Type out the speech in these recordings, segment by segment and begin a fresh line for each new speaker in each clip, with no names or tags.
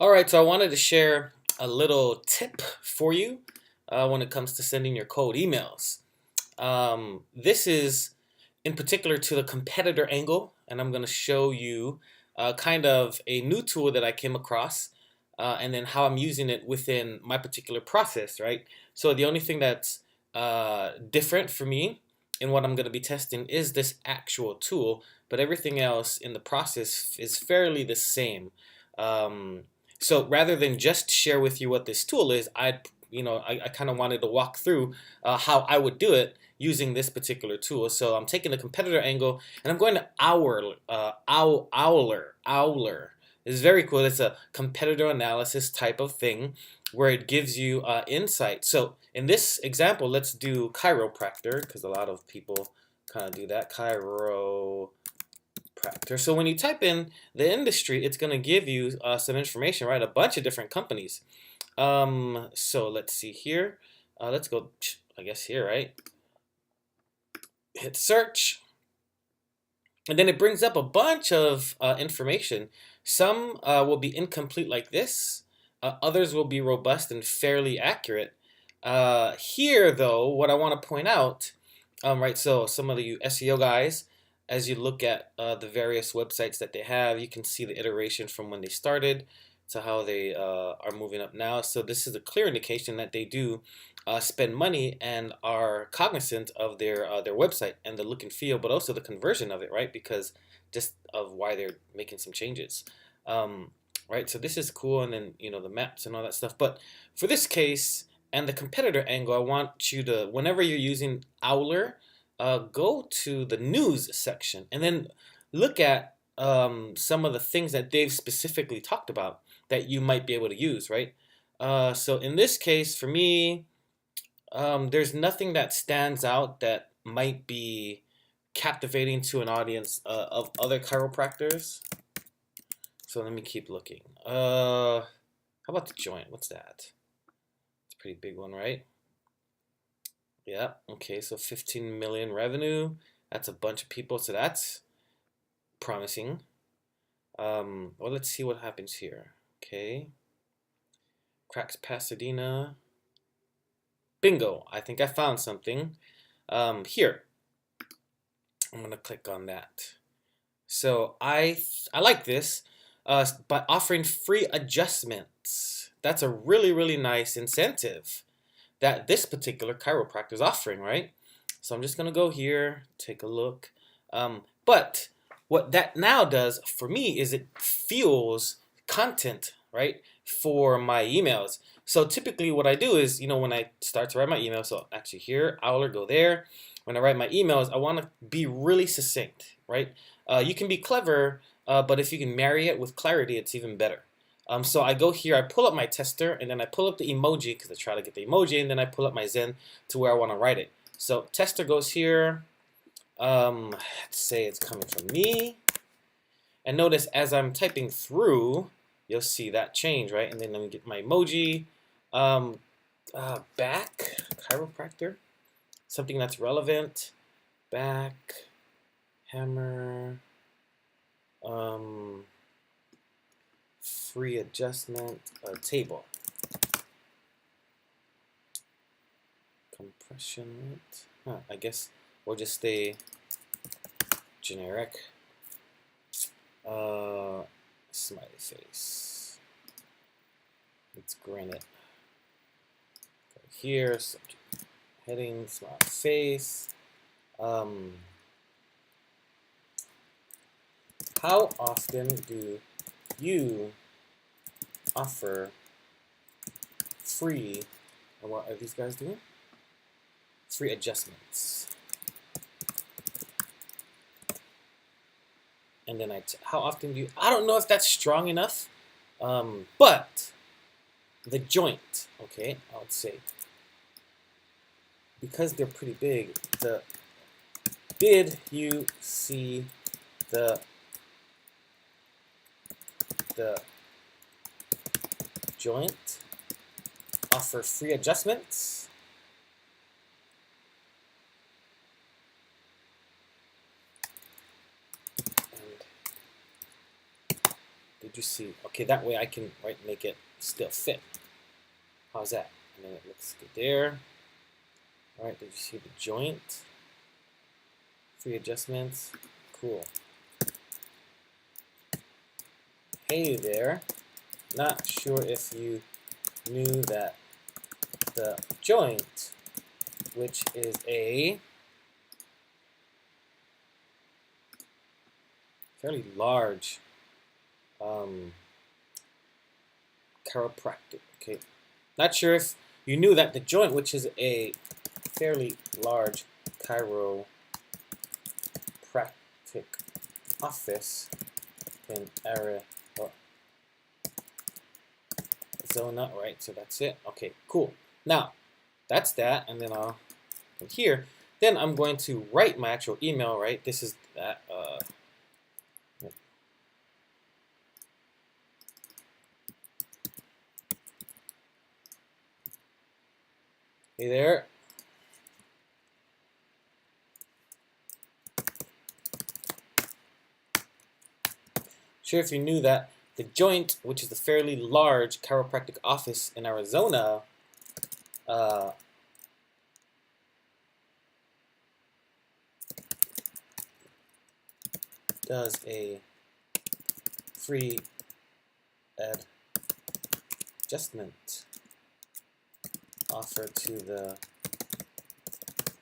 All right, so I wanted to share a little tip for you when it comes to sending your cold emails. This is in particular to the competitor angle, and I'm going to show you kind of a new tool that I came across and then how I'm using it within my particular process, right? So the only thing that's different for me in what I'm going to be testing is this actual tool, but everything else in the process is fairly the same. Um, so rather than just share with you what this tool is, I kind of wanted to walk through how I would do it using this particular tool. So I'm taking the competitor angle and I'm going to Owler. It's very cool. It's a competitor analysis type of thing where it gives you insight. So in this example, let's do chiropractor because a lot of people kind of do that. Chiropractor. So when you type in the industry, it's going to give you some information, right? A bunch of different companies. So let's see here. Let's go, I guess here, right? Hit search. And then it brings up a bunch of information. Some will be incomplete like this. Others will be robust and fairly accurate. Here, though, what I want to point out, right, so some of you SEO guys, as you look at the various websites that they have, you can see the iteration from when they started to how they are moving up now. So this is a clear indication that they do spend money and are cognizant of their website and the look and feel, but also the conversion of it, right? Because just of why they're making some changes, right? So this is cool, and then the maps and all that stuff. But for this case and the competitor angle, I want you to, whenever you're using Owler, go to the news section and then look at some of the things that they've specifically talked about that you might be able to use, right? So in this case, for me, there's nothing that stands out that might be captivating to an audience of other chiropractors. So let me keep looking. How about the joint? What's that? It's a pretty big one, right? Yeah, okay, so 15 million revenue. That's a bunch of people, so that's promising. Well, let's see what happens here. Okay. Cracks Pasadena. Bingo, I think I found something. Here, I'm gonna click on that. So I like this by offering free adjustments. That's a really nice incentive that this particular chiropractor is offering, right? So I'm just gonna go here, take a look. But what that now does for me is it fuels content, right, for my emails. So typically what I do is, when I start to write my email, so actually here, Owler, go there. When I write my emails, I want to be really succinct, right? You can be clever, but if you can marry it with clarity, it's even better. So I go here, I pull up my tester, and then I pull up the emoji because I try to get the emoji, and then I pull up my Zen to where I want to write it. So tester goes here. Let's say it's coming from me. And notice as I'm typing through, you'll see that change, right? And then let me get my emoji. Back, chiropractor, something that's relevant. Back, hammer, free adjustment, table. Compression rate. I guess we'll just stay generic. Smiley face. Let's granite. Go here, subject, heading, smiley face. How often do you offer free, or what are these guys doing? Free adjustments. And then how often do you, I don't know if that's strong enough, but the joint, okay, I would say, because they're pretty big, did you see the joint offer free adjustments? Did you you see? Okay, that way I can make it still fit. How's that? And then it looks good there. All right, did you see the joint? Free adjustments. Cool. Hey there. Not sure if you knew that the joint, which is a fairly large chiropractic. Okay. Not sure if you knew that the joint, which is a fairly large chiropractic office in Arizona, right? So that's it. Okay, cool. Now, that's that, and then I'll from here. Then I'm going to write my actual email, right? This is that. Hey there. Sure if you knew that the joint, which is a fairly large chiropractic office in Arizona, does a free adjustment offer to the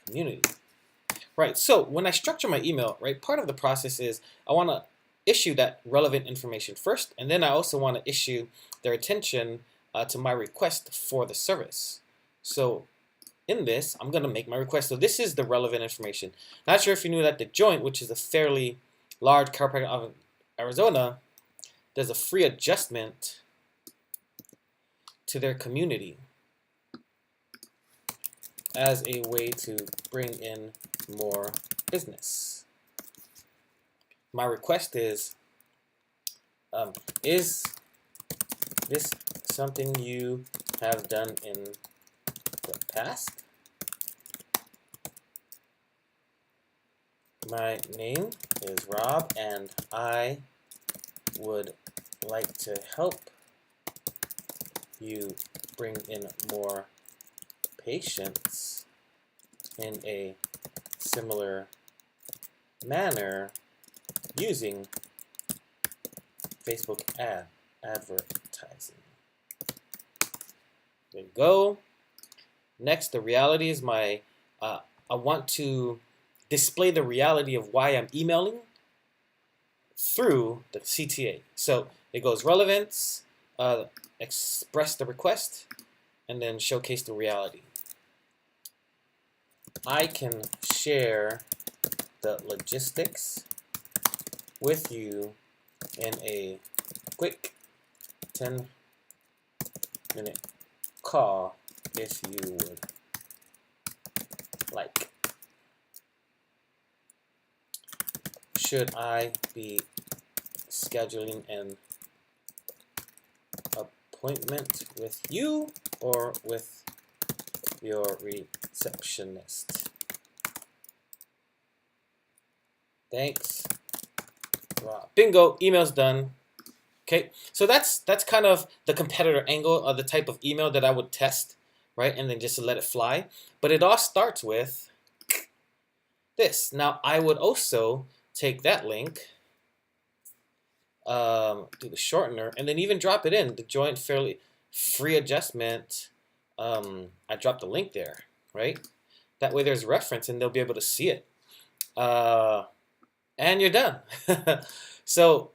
community. Right, so when I structure my email, right, part of the process is I want to issue that relevant information first, and then I also want to issue their attention to my request for the service. So in this, I'm going to make my request. So this is the relevant information. Not sure if you knew that the joint, which is a fairly large chiropractic office in Arizona, does a free adjustment to their community as a way to bring in more business. My request is this something you have done in the past? My name is Rob, and I would like to help you bring in more patients in a similar manner using Facebook advertising. There you go. Next, the reality is I want to display the reality of why I'm emailing through the CTA. So it goes relevance, express the request, and then showcase the reality. I can share the logistics with you in a quick 10-minute call if you would like. Should I be scheduling an appointment with you or with your receptionist? Thanks, Rob. Bingo, email's done. Okay, so that's kind of the competitor angle of the type of email that I would test, right? And then just to let it fly. But it all starts with this. Now, I would also take that link, do the shortener, and then even drop it in, the joint fairly free adjustment. I dropped the link there, right? That way there's reference and they'll be able to see it. And you're done. So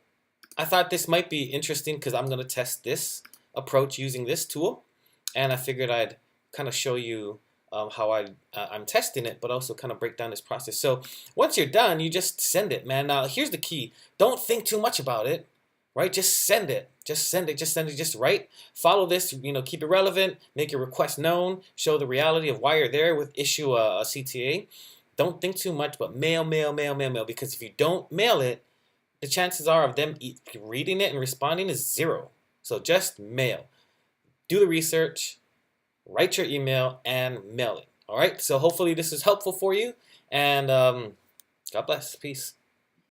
I thought this might be interesting because I'm going to test this approach using this tool. And I figured I'd kind of show you how I'm testing it, but also kind of break down this process. So once you're done, you just send it, man. Now, here's the key. Don't think too much about it, right? Just send it. Just send it. Just send it. Just write. Follow this, keep it relevant, make your request known, show the reality of why you're there with issue a CTA. Don't think too much, but mail, because if you don't mail it, the chances are of them reading it and responding is 0. So just mail. Do the research, write your email, and mail it. All right, so hopefully this is helpful for you, and God bless. Peace.